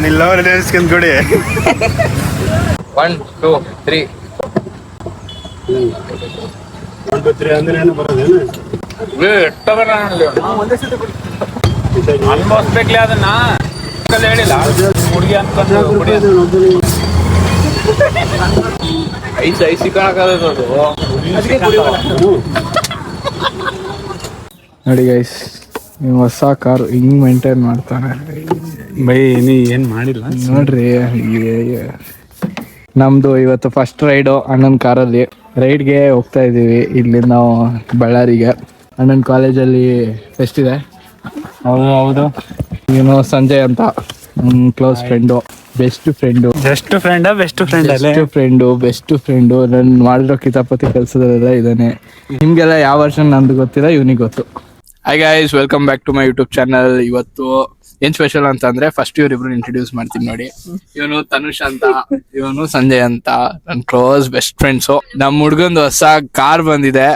ನಿಲ್ಲ ನೆನೆಸ್ಕೊಂಡ್ ಕೊಡಿ. 1 2 3 1 2 3 ಅಂದ್ರೆ ಏನು ಬರೋದೇನು? ಅನ್ಭವಿಸ್ಬೇಕ್ಲಿ ಅದನ್ನ ಹೇಳಿಲ್ಲ ಹುಡುಗಿ ಅನ್ಕೊಂಡು ಐಸಿ ಕಾಣಕ್ಕಾಗದು ನೋಡಿ ಗೈಸ್, ಹೊಸ ಕಾರ್ ಹಿಂಗ್ ಮೇಂಟೈನ್ ಮಾಡ್ತಾನೆ ಬೈ. ನೀ ಏನ್ ಮಾಡಿಲ್ಲ ನೋಡ್ರಿ. ನಮ್ದು ಇವತ್ತು ಫಸ್ಟ್ ರೈಡು ಅಣ್ಣನ ಕಾರಲ್ಲಿ. ರೈಡ್ಗೆ ಹೋಗ್ತಾ ಇದೀವಿ ಇಲ್ಲಿ ನಾವು ಬಳ್ಳಾರಿಗೆ. ಅಣ್ಣನ ಕಾಲೇಜಲ್ಲಿ ಫೆಸ್ಟ್ ಇದೆ. ಹೌದು. ಇವನು ಸಂಜಯ್ ಅಂತ close friend, best friend, best friend. ನಾನು ಮಾಡಿರೋ ಕಿತಾಪತಿ ಕೆಲಸದಲ್ಲೆಲ್ಲ ಇದ್ದಾನೆ. ನಿಮ್ಗೆಲ್ಲ ಯಾವ ವರ್ಷನ್ ನಂದು ಗೊತ್ತಿಲ್ಲ, ಇವನಿಗೆ ಗೊತ್ತು. Hi guys, welcome back to my YouTube channel. ಇವತ್ತು ಏನ್ ಸ್ಪೆಷಲ್ ಅಂತ ಅಂದ್ರೆ ಫಸ್ಟ್ ಇವ್ರಿಬ್ರು ಇಂಟ್ರೊಡ್ಯೂಸ್ ಮಾಡ್ತೀನಿ ನೋಡಿ. ಇವನು ತನುಷ್ ಅಂತ, ಇವನು ಸಂಜಯ್ ಅಂತ, ನನ್ನ ಕ್ಲೋಸ್ ಬೆಸ್ಟ್ ಫ್ರೆಂಡ್ಸು. ನಮ್ ಹುಡ್ಗಂದು ಹೊಸ ಕಾರ್ ಬಂದಿದೆ.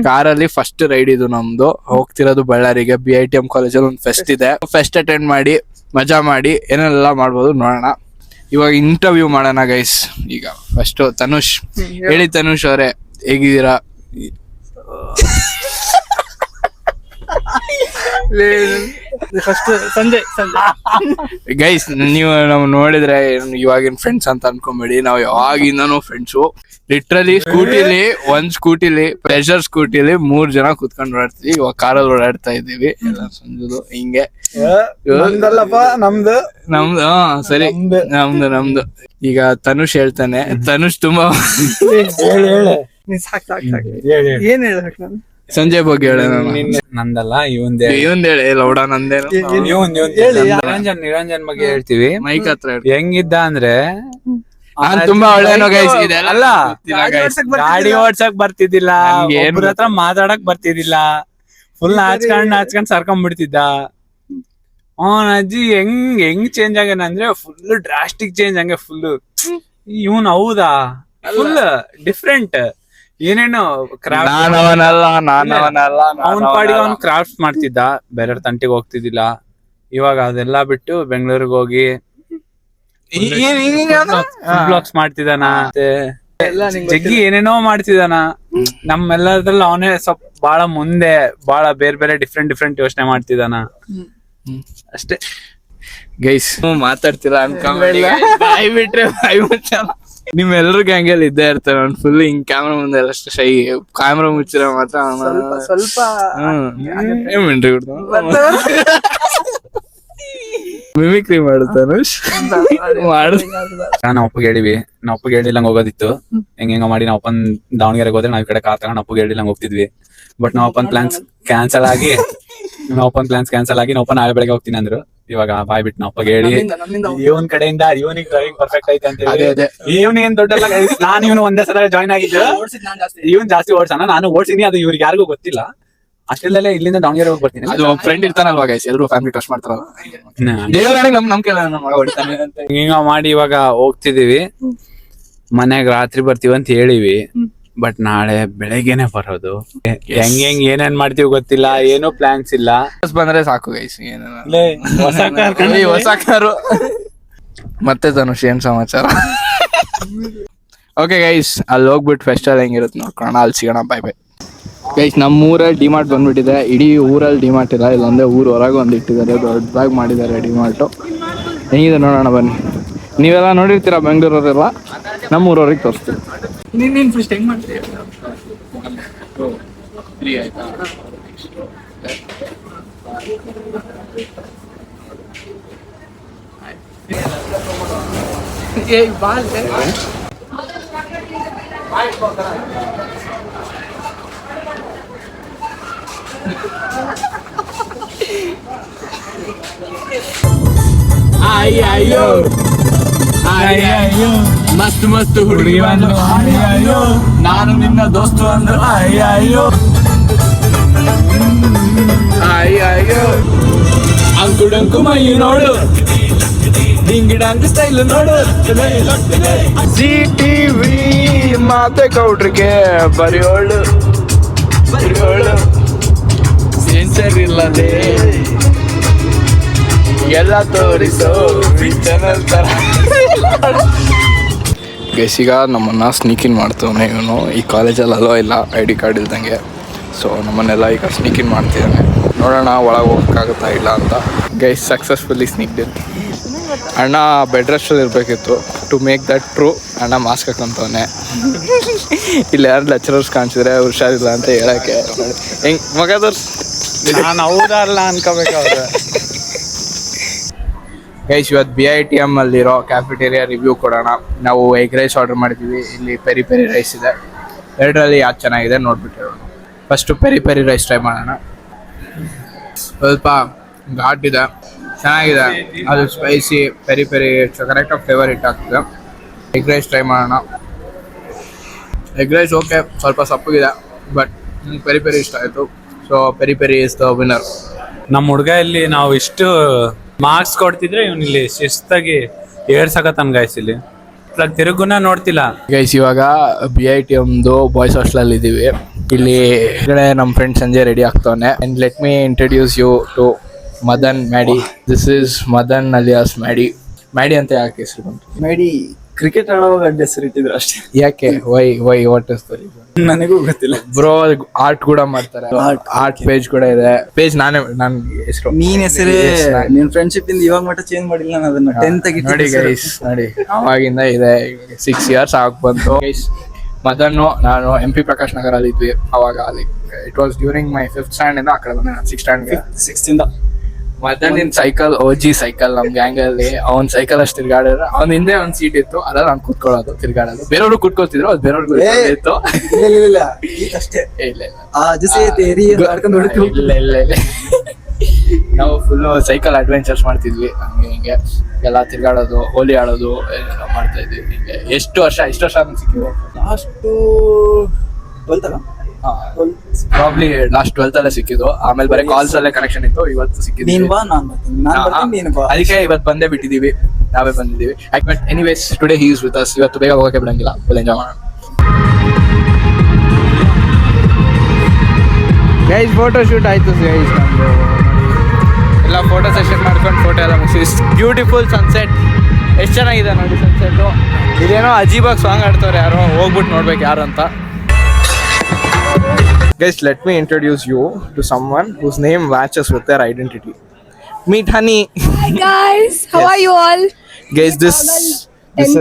ಕಾರಲ್ಲಿ ಫಸ್ಟ್ ರೈಡ್ ಇದು ನಮ್ದು. ಹೋಗ್ತಿರೋದು ಬಳ್ಳಾರಿಗೆ, BITM ಕಾಲೇಜಲ್ಲಿ ಒಂದು ಫೆಸ್ಟ್ ಇದೆ. ಫೆಸ್ಟ್ ಅಟೆಂಡ್ ಮಾಡಿ ಮಜಾ ಮಾಡಿ ಏನೆಲ್ಲ ಮಾಡ್ಬೋದು ನೋಡೋಣ. ಇವಾಗ ಇಂಟರ್ವ್ಯೂ ಮಾಡೋಣ ಗೈಸ್. ಈಗ ಫಸ್ಟ್ ತನುಷ್ ಹೇಳಿ. ತನುಷ್ ಅವರೇ, ಹೇಗಿದ್ದೀರಾ? ಗೈಸ್, ನೀವು ನಾವು ನೋಡಿದ್ರೆ ಇವಾಗಿನ ಫ್ರೆಂಡ್ಸ್ ಅಂತ ಅನ್ಕೊಂಬೇಡಿ. ನಾವು ಯಾವಾಗಿಂದನೂ ಫ್ರೆಂಡ್ಸು. ಲಿಟ್ರಲಿ ಸ್ಕೂಟಿಲಿ ಪ್ರೆಷರ್ ಸ್ಕೂಟಿಲಿ 3 ಜನ ಕುತ್ಕೊಂಡು ಓಡಾಡ್ತೀವಿ. ಇವಾಗ ಕಾರಲ್ಲಿ ಓಡಾಡ್ತಾ ಇದ್ದೀವಿ ಎಲ್ಲ ಸಂಜುದು ಹಿಂಗೆ. ನಮ್ದು ಸರಿ, ನಮ್ದು. ಈಗ ತನುಷ್ ಹೇಳ್ತಾನೆ. ತನುಷ್ ತುಂಬಾ ಏನ್ ಹೇಳ್ಬೇಕು ನಾನು ಸಂಜಯ್ ಬಗ್ಗೆ ಹೇಳ. ನಂದಲ್ಲ ಇವಂದೇ ಹೇಳಿ. ಲೌಡ ನಂದೇನು ನಿರಂಜನ್ ಬಗ್ಗೆ ಹೇಳ್ತೀವಿ. ಮೈಕ್ ಹತ್ರ ಹೆಂಗಿದ್ದ ಅಂದ್ರೆ ತುಂಬಾ ಒಳ್ಳೆನೋ ಗೈಸ್. ಅಲ್ಲ, ಗಾಡಿ ಓಡ್ಸಕ್ ಬರ್ತಿದ್ದಿಲ್ಲ, ಒಬ್ರ ಹತ್ರ ಮಾತಾಡಕ್ ಬರ್ತಿದ್ದಿಲ್ಲ, ಫುಲ್ ನಾಚ್ಕೊಂಡ್ ಸರ್ಕೊಂಡ್ ಬಿಡ್ತಿದ್ದ. ಅವನ್ ಅಜ್ಜಿ ಹೆಂಗ್ ಚೇಂಜ್ ಆಗ್ಯಾನ ಅಂದ್ರೆ ಫುಲ್ ಡ್ರಾಸ್ಟಿಕ್ ಚೇಂಜ್. ಹಂಗೆ ಫುಲ್ ಇವನ್ ಹೌದಾ ಫುಲ್ ಡಿಫ್ರೆಂಟ್. ಏನೇನೋ ಅವನ್ ಪಾಡಿಗೆ ಅವ್ನು ಕ್ರಾಫ್ಟ್ ಮಾಡ್ತಿದ್ದ, ಬೇರೆಯವ್ರ ತಂಟಿಗೆ ಹೋಗ್ತಿದ್ದಿಲ್ಲ. ಇವಾಗ ಅದೆಲ್ಲಾ ಬಿಟ್ಟು ಬೆಂಗಳೂರಿಗೆ ಹೋಗಿ ಬ್ಲಾಗ್ಸ್ ಮಾಡ್ತಿದಾನ, ಜಗ್ಗಿ ಏನೇನೋ ಮಾಡ್ತಿದಾನ. ನಮ್ಮೆಲ್ಲದ್ರಲ್ಲ ಅವನೇ ಸ್ವಲ್ಪ ಬಾಳ ಮುಂದೆ, ಬಾಳ ಬೇರೆ ಡಿಫ್ರೆಂಟ್ ಯೋಚನೆ ಮಾಡ್ತಿದಾನ ಅಷ್ಟೇ. ಗೈಸ್ ಮಾತಾಡ್ತಿಲ್ಲ ಅನ್ಕೊಂಬೇಡಿ, ಬಾಯ್ ಬಿಟ್ರೆ ಬಾಯ್ ಮುಚ್ಚಲ್ಲ. ನಿಮ್ಮೆಲ್ಲರೂ ಗ್ಯಾಂಗಲ್ಲಿ ಇದ್ದೇ ಇರ್ತಾರೆ. ಅವ್ನು ಫುಲ್ ಹಿಂಗ್ ಕ್ಯಾಮ್ರಾ ಮುಂದೆ ಎಲ್ಲ ಶೈ. ಕ್ಯಾಮ್ರಾ ಮುಚ್ಚಿರೋ ಮಾತ್ರ ಸ್ವಲ್ಪ ಮಿಮಿಕ್ರಿ ಮಾಡುತ್ತಾನು. ನಾವು ಅಪ್ಪಗೆ ಹೇಳಿವಿ, ನಾವು ಅಪ್ಪಗೆ ಹೇಳಿಲ್ಲಂಗ್ ಹೋಗೋದಿತ್ತು. ಹೆಂಗ ಮಾಡಿ ನಾವು ಅಪ್ಪನ್ ದಾವಣಗೆರೆಗೆ ಹೋದ್ರೆ ನಾವ್ ಈ ಕಡೆ ಕಾರ್ ತಗೊಂಡ್ ಅಪ್ಪಗೆ ಹೇಳಿಲ್ಲಂಗ್ ಹೋಗ್ತಿದ್ವಿ. ಬಟ್ ನಾವ್ ಅಪ್ಪನ್ ಪ್ಲಾನ್ಸ್ ಕ್ಯಾನ್ಸಲ್ ಆಗಿ ನಾವ್ ಅಪ್ಪ ನಾಳೆ ಬೆಳಗ್ಗೆ ಹೋಗ್ತೀನಿ ಅಂದ್ರು. ಇವಾಗ ಬಾಯ್ ಬಿಟ್ಟು ನಾವ್ ಅಪ್ಪಗೆ ಹೇಳಿ ಇವನ್ ಕಡೆಯಿಂದ ಇವನಿಗೆ ಡ್ರೈವಿಂಗ್ ಪರ್ಫೆಕ್ಟ್ ಐತೆ ಅಂತ ಹೇಳಿ. ಇವನ್ ಏನ್ ದೊಡ್ಡಲ್ಲ, ನಾನು ಇವನು ಒಂದೇ ಸಲ ಜಾಯ್ನ್ ಆಗಿದ್ದು. ಇವನ್ ಜಾಸ್ತಿ ಓಡ್ಸಣ, ನಾನು ಓಡ್ಸಿನಿ. ಅದು ಇವ್ರಿಗೆ ಯಾರಿಗೂ ಗೊತ್ತಿಲ್ಲ. ಅಷ್ಟೆಲ್ಲೇ ಇಲ್ಲಿಂದ ದಾವಣಗೆರೆ ಹೋಗಿ ಬರ್ತೀನಿ. ಅದು ಫ್ರೆಂಡ್ ಇರ್ತಾನಲ್ವಾ ಗೈಸ್, ಎಲ್ಲರೂ ಫ್ಯಾಮಿಲಿ ಟ್ರಸ್ಟ್ ಮಾಡ್ತಾರಲ್ಲ. ಹಿಂಗ ಮಾಡಿ ಇವಾಗ ಹೋಗ್ತಿದೀವಿ. ಮನ್ಯಾಗ ರಾತ್ರಿ ಬರ್ತೀವಿ ಅಂತ ಹೇಳಿವಿ. ಬಟ್ ನಾಳೆ ಬೆಳಗ್ಗೆನೆ ಬರೋದು. ಹೆಂಗ್ ಏನೇನ್ ಮಾಡ್ತೀವಿ ಗೊತ್ತಿಲ್ಲ, ಏನೋ ಪ್ಲಾನ್ಸ್ ಇಲ್ಲ. ಬಂದ್ರೆ ಸಾಕು ಗೈಸ್. ಹೊಸ ಕಾರು. ಮತ್ತೆ ತನುಷ್ ಏನ್ ಸಮಾಚಾರ? ಓಕೆ ಗೈಸ್, ಅಲ್ಲಿ ಹೋಗ್ಬಿಟ್ಟು ಫೆಸ್ಟಲ್ ಹೆಂಗಿರುತ್ತೆ ನೋಡ್ಕೊಳ್ಳೋಣ. ಅಲ್ಲಿ ಸಿಗೋಣ. ಬಾಯ್ ಬಾಯ್ ಗೈಸ್. ನಮ್ಮೂರಲ್ಲಿ ಡಿಮಾರ್ಟ್ ಬಂದ್ಬಿಟ್ಟಿದೆ. ಇಡೀ ಊರಲ್ಲಿ ಡಿಮಾರ್ಟ್ ಇಲ್ಲ, ಇಲ್ಲೊಂದೇ ಊರ್ ಹೊರಗೆ ಒಂದು ಇಟ್ಟಿದ್ದಾರೆ. ದೊಡ್ಡದಾಗಿ ಮಾಡಿದ್ದಾರೆ ಡಿಮಾರ್ಟು. ಹೆಂಗಿದೆ ನೋಡೋಣ ಬನ್ನಿ. ನೀವೆಲ್ಲ ನೋಡಿರ್ತೀರಾ ಬೆಂಗಳೂರವರೆಲ್ಲ, ನಮ್ಮೂರವ್ರಿಗೆ ತೋರಿಸ್ತೀವಿ. ನೀನ್ ಫಸ್ಟ್ ಹೆಂಗ್ ಮಾಡ್ತೀಯ? ಅಯ್ಯೋ ಮಸ್ತ್ ಹುಡುಗಿ ಬಂದು ಅಯ್ಯೋ, ನಾನು ನಿನ್ನ ದೋಸ್ತು ಅಂದ್ರು ಅಯ್ಯೋ. ಅಂಕುಡಂಕು ಮೈ ನೋಡು, ಡಿಂಗಿಡಂಗ್ ಸ್ಟೈಲ್ ನೋಡು. ZTV ಮಾತೆ ಕೌಡ್ರಿಗೆ ಬರೆಯೋಳು ಸೆನ್ಸರ್ ಇಲ್ಲದೆ ಎಲ್ಲ ತೋರಿಸೋ ಚಾನಲ್ ತರ. ಗೈಸ್ ಈಗ ನಮ್ಮನ್ನು ಸ್ನೀಕಿನ್ ಮಾಡ್ತವನೆ ಇವನು. ಈ ಕಾಲೇಜಲ್ಲಿ ಅಲೋ ಇಲ್ಲ ID ಕಾರ್ಡ್ ಇಲ್ದಂಗೆ. ಸೊ ನಮ್ಮನ್ನೆಲ್ಲ ಈಗ ಸ್ನೀಕಿನ್ ಮಾಡ್ತಿದ್ದಾನೆ. ನೋಡೋಣ ಒಳಗೆ ಹೋಗೋಕ್ಕಾಗುತ್ತಾ ಇಲ್ಲ ಅಂತ. Guys successfully sneaked in. ಅಣ್ಣ ಬೆಡ್ ರೆಸ್ಟಲ್ಲಿ ಇರಬೇಕಿತ್ತು. ಟು ಮೇಕ್ ದಟ್ ಟ್ರೂ ಅಣ್ಣ ಮಾಸ್ಕ್ ಹಾಕೊಂತವನೆ. ಇಲ್ಲಿ ಯಾರು ಲೆಕ್ಚರರ್ಸ್ ಕಾಣಿಸಿದ್ರೆ ಹುಷಾರಿಲ್ಲ ಅಂತ ಹೇಳೋಕ್ಕೆ ಹೆಂಗೆ ಮಗ ನಾನು ಹೌದಲ್ಲ ಅನ್ಕೋಬೇಕಾದ್ರೆ. ಗೈಸ್ ಇವತ್ತು BITM ಅಲ್ಲಿರೋ ಕ್ಯಾಫೆಟೇರಿಯಾ ರಿವ್ಯೂ ಕೊಡೋಣ. ನಾವು ಎಗ್ ರೈಸ್ ಆರ್ಡರ್ ಮಾಡಿದ್ದೀವಿ. ಇಲ್ಲಿ ಪೆರಿ ಪೆರಿ ರೈಸ್ ಇದೆ. ಎರಡರಲ್ಲಿ ಯಾವ್ದು ಚೆನ್ನಾಗಿದೆ ನೋಡ್ಬಿಟ್ಟಿರೋಣ. First peri peri rice try ಮಾಡೋಣ. ಸ್ವಲ್ಪ ಘಾಟ್ ಇದೆ, ಚೆನ್ನಾಗಿದೆ. ಅದು ಸ್ಪೈಸಿ ಪೆರಿ ಪೆರಿ ಕರೆಕ್ಟಾಗಿ ಫ್ಲೇವರ್ ಆಗ್ತದೆ. ಎಗ್ ರೈಸ್ ಟ್ರೈ ಮಾಡೋಣ. ಎಗ್ ರೈಸ್ ಓಕೆ, ಸ್ವಲ್ಪ ಸಪ್ಪಗಿದೆ, ಬಟ್ ಪೆರಿ ಪೆರಿ ಇಷ್ಟ ಆಯಿತು. So peri peri is the winner. ನಮ್ಮ ಹುಡುಗ ಇಲ್ಲಿ ನಾವು ಇಷ್ಟು ಮಾರ್ಕ್ಸ್ ಕೊಡ್ತಿದ್ರೆ ಇವನು ಇಲ್ಲಿ ಶಿಸ್ತಾಗಿ ಏರ್ಸಕತ್ತಾನ ಗೈಸ್. ಇಲ್ಲಿ ತಿರುಗುನ ನೋಡ್ತಿಲ್ಲ ಗೈಸ್. ಇವಾಗ BITMದು ಬಾಯ್ಸ್ ಹಾಸ್ಟೆಲಲ್ಲಿ ಇದ್ದೀವಿ. ಇಲ್ಲಿ ನಮ್ಮ ಫ್ರೆಂಡ್ ಸಂಜಯ್ ರೆಡಿ ಆಗ್ತವನೆ. And let me introduce you to Madan Maddy. This is Madan alias Maddy. Maddy ಅಂತ ಯಾಕೆ ಹೆಸರು ಬಂತು? ಮ್ಯಾಡಿ ಕ್ರಿಕೆಟ್ ಆಡುವಾಗ ಅಡ್ಡ ಹೆಸರು ಇಟ್ಟಿದ್ರು ಅಷ್ಟೇ. ಯಾಕೆ? Why what is the reason? ನನಗೂ ಗೊತ್ತಿಲ್ಲ ಬ್ರೋ. ಆರ್ಟ್ ಕೂಡ ಮಾಡ್ತಾರೆ. ಆರ್ಟ್ ಪೇಜ್ ಕೂಡ ಇದೆ. ಪೇಜ್ ನನ್ನ ಹೆಸರು. ನೀನ್ ಹೆಸರೇ ನಿನ್ ಫ್ರೆಂಡ್ಶಿಪ್ ಇಂದ ಇವಾಗ ಮಟ್ಟ ಚೇಂಜ್ ಮಾಡಿಲ್ಲ ನಾನು ಅದನ್ನ 10th ಆಗಿ. ನೋಡಿ ಗೈಸ್, ನೋಡಿ ಅವಾಗಿಂದ ಇದೆ. 6 years ಆಗಿ ಬಂತು ಗೈಸ್. ಮದನ್ನು ನಾನು MP ಪ್ರಕಾಶ್ ನಗರ ಅಲ್ಲಿ ಇದ್ವಿ ಅವಾಗ. ಅಲ್ಲಿ it was during my 5th stand ಇಂದ ಆ ಕಡೆ ಬಂದೆ. 6th ಸ್ಟ್ಯಾಂಡ್ಗೆ 6th ಇಂದ ಮದನ್ ಸೈಕಲ್ OG ಸೈಕಲ್ ನಮ್ ಗ್ಯಾಂಗ್ ಅಲ್ಲಿ. ಅವ್ನ್ ಸೈಕಲ್ ಅಷ್ಟು ತಿರ್ಗಾಡಿದ್ರೆ ಅವ್ನ ಹಿಂದೆ ಒಂದ್ ಸೀಟ್ ಇತ್ತು, ಅದ್ರಲ್ಲಿ ನಾನು ಕೂತ್ಕೊಳ್ಳೋದು ತಿರ್ಗಾಡೋದು. ಬೇರೆಯವ್ರು ಕೂತ್ಕೊಳ್ತಿದ್ರು, ಅದು ಬೇರೆಯವ್ರಿಗೂ ಇತ್ತು. ಇಲ್ಲ ಅಷ್ಟೇ. ಇಲ್ಲ ನಾವು ಫುಲ್ ಸೈಕಲ್ ಅಡ್ವೆಂಚರ್ಸ್ ಮಾಡ್ತಿದ್ವಿ. ಹಂಗೆ ಹಿಂಗೆ ಎಲ್ಲ ತಿರ್ಗಾಡೋದು, ಹೋಲಿ ಆಡೋದು ಎಲ್ಲ ಮಾಡ್ತಾ ಇದ್ವಿ. ಹಿಂಗೆ ಎಷ್ಟು ವರ್ಷ ಸಿಕ್ಕಿದ್ವು? ಲಾಸ್ಟ್ 12th ಅಲ್ಲ, ಪ್ರಾಬ್ಲಿ ಲಾಸ್ಟ್ 12th ಅಲ್ಲೇ ಸಿಕ್ಕಿದ್ದು. ಆಮೇಲೆ ಬರೀ ಕಾಲ್ಸ್ ಅಲ್ಲೇ ಕನೆಕ್ಷನ್ ಇತ್ತು. ಇವತ್ತು ಸಿಕ್ಕಿದ್ವಿ. ನೀನ್ ಬಾ, ನಾನ್ ಬರ್ತೀನಿ, ನೀನು ಬಾ. ಅದಕ್ಕೆ ಇವತ್ತು ಬಂದೇ ಬಿಟ್ಟಿದೀವಿ, ನಾವೇ ಬಂದಿದ್ದೀವಿ. But anyways today he is with us. ಇವತ್ತು ಬೇಗ ಹೋಗಕ್ಕೆ ಬಿಡಂಗಿಲ್ಲ, ಫುಲ್ ಎಂಜಾಯ್ ಮಾಡೋಣ. ಗೈಸ್ ಫೋಟೋ ಶೂಟ್ ಆಯ್ತು ಗೈಸ್. ನಮ್ದು ಎಲ್ಲ ಫೋಟೋ ಸೆಷನ್ ಮಾಡ್ಕೊಂಡು ಫೋಟೋ ಎಲ್ಲ ಮುಗಿಸಿ. Beautiful sunset. ಎಷ್ಟು ಚೆನ್ನಾಗಿದೆ ನೋಡಿ ಸನ್ಸೆಟ್ಟು. ಇದೇನೋ ಅಜೀಬಾಗಿ ಸಾಂಗ್ ಆಡ್ತವ್ರೆ ಯಾರೋ, ಹೋಗ್ಬಿಟ್ಟು ನೋಡ್ಬೇಕು ಯಾರು ಅಂತ. Guys, let me introduce you to someone whose name matches with their identity. Meet Honey. Hi guys, how are you all? Guys, this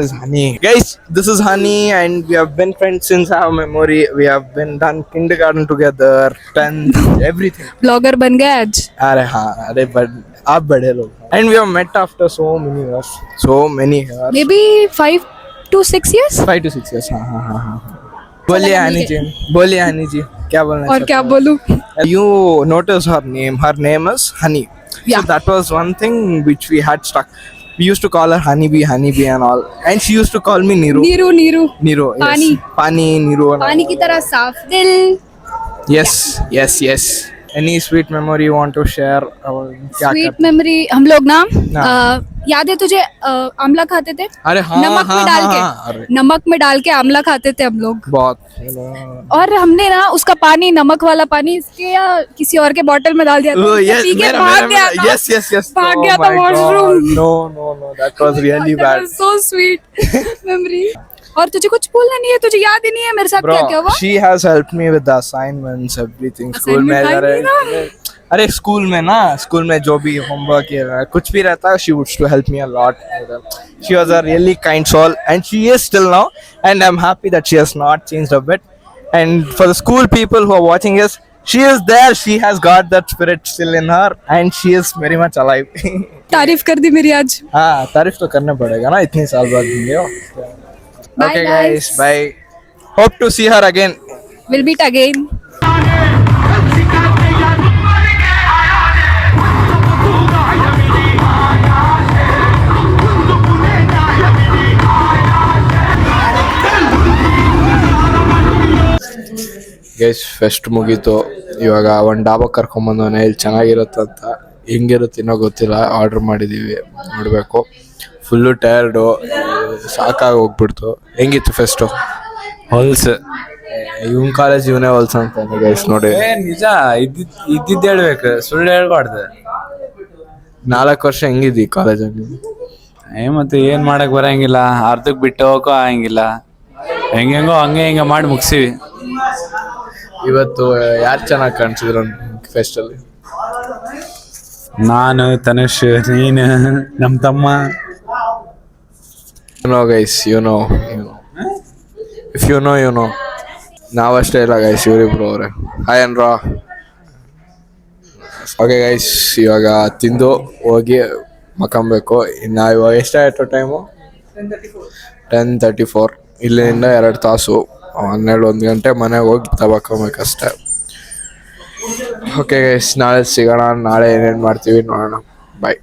is Honey. Guys, this is Honey, and we have been friends since our memory. We have been done kindergarten together, 10th, everything. Blogger ban gaya aaj. अरे but आप बड़े लोग. And we have met after so many years. Maybe 5 to 6 years. 5 to 6 years. हाँ. बोलिए हनी जी क्या बोलना और क्या बोलूं? You notice her name. Her name is Honey. Yeah. So that was one thing which we had stuck. We used to call her Honeybee and all. And she used to call me Niru. Niru. Yes. Pani, Niru. पानी की तरह साफ दिल. Yes. Any sweet memory you want to share? Sweet memory हम लोग ना याद है तुझे आमला खाते थे? अरे हाँ, नमक में डाल के आमला खाते थे हम लोग बहुत. और हमने ना उसका पानी, नमक वाला पानी इसके या किसी और के बोतल में डाल दिया था. पी के भाग गया था. Yes. भाग गया था washroom. No. That was really bad. That was so sweet memory. और तुझे कुछ बोलना नहीं है? तुझे याद ही नहीं है मेरे साथ क्या हुआ? She has helped me with the assignments, everything. School में स्कूल में जो भी होमवर्क कुछ भी रहता है, she used to help me a lot. She was a really kind soul, and she is still now, and I'm happy that she has not changed a bit. And for the school people who are watching us, she is there. She has got that spirit still in her, and she is very much alive. तारीफ कर दी मेरी आज. हाँ, तारीफ तो करना पड़ेगा ना, इतने साल बाद मिले हो. Bye, Okay guys. guys, bye. Hope to see her again. We'll meet again. Guys fest ಮುಗೀತು. ಇವಾಗ ಒಂದು ಡಾಬಾ ಕರ್ಕೊಂಬಂದವನೆ. ಇಲ್ಲಿ ಚೆನ್ನಾಗಿರುತ್ತಂತ. ಹೆಂಗಿರುತ್ತೆ ಇನ್ನೋ ಗೊತ್ತಿಲ್ಲ. ಆರ್ಡರ್ ಮಾಡಿದ್ದೀವಿ, ನೋಡಬೇಕು. ಫುಲ್ಲು ಟಯರ್ಡು, ಸಾಕಾಗಿ ಹೋಗ್ಬಿಡ್ತು. ಹೆಂಗಿತ್ತು ಫೆಸ್ಟು? ಹೊಲ್ಸ್ ಇವನ್ ಕಾಲೇಜ್ ಇವನೇ ಹೊಲ್ಸ್ ಅಂತ ಗೈಸ್ ನೋಡಿ. ನಿಜ ಇದ್ದಿದ್ದು ಹೇಳ್ಬೇಕು, ಸುಳ್ಳು ಹೇಳ್ಬಾರ್ದು. 4 ವರ್ಷ ಹೆಂಗಿದ್ದಿ ಕಾಲೇಜಲ್ಲಿ? ಮತ್ತೆ ಏನ್ ಮಾಡಕ್ ಬರಂಗಿಲ್ಲ, ಅರ್ಧಕ್ ಬಿಟ್ಟು ಹೋಗೋ ಆಗಂಗಿಲ್ಲ, ಹೆಂಗೆಂಗೋ ಹಂಗೆ ಹಿಂಗೆ ಮಾಡಿ ಮುಗಿಸಿವಿ. ಇವತ್ತು ಯಾರು ಚೆನ್ನಾಗಿ ಕಾಣಿಸಿದ್ರು ಫೆಸ್ಟ್ ಅಲ್ಲಿ? ನಾನು, ತನುಷ್, ನೀನು, ನಮ್ ತಮ್ಮ. Guys you know if you know ನಾವಷ್ಟೇ ಇಲ್ಲ ಗೈಸ್, ಇವರಿಬ್ರು ಅವ್ರೆ. ಹಾಯ್ ಅನ್ರಾ. ಓಕೆ ಗೈಸ್, ಇವಾಗ ತಿಂದು ಹೋಗಿ ಮಕ್ಕಂಬೇಕು. ಇನ್ನು ಇವಾಗ ಎಷ್ಟಾಯಿತು ಟೈಮು? 10:34. ಇಲ್ಲಿಂದ 2 ತಾಸು, 12-1 ಗಂಟೆ ಮನೆಗೆ ಹೋಗಿ ತಗೊಬೇಕಷ್ಟೆ. ಓಕೆ ಗೈಸ್, ನಾಳೆ ಸಿಗೋಣ. ನಾಳೆ ಏನೇನು ಮಾಡ್ತೀವಿ ನೋಡೋಣ. ಬಾಯ್.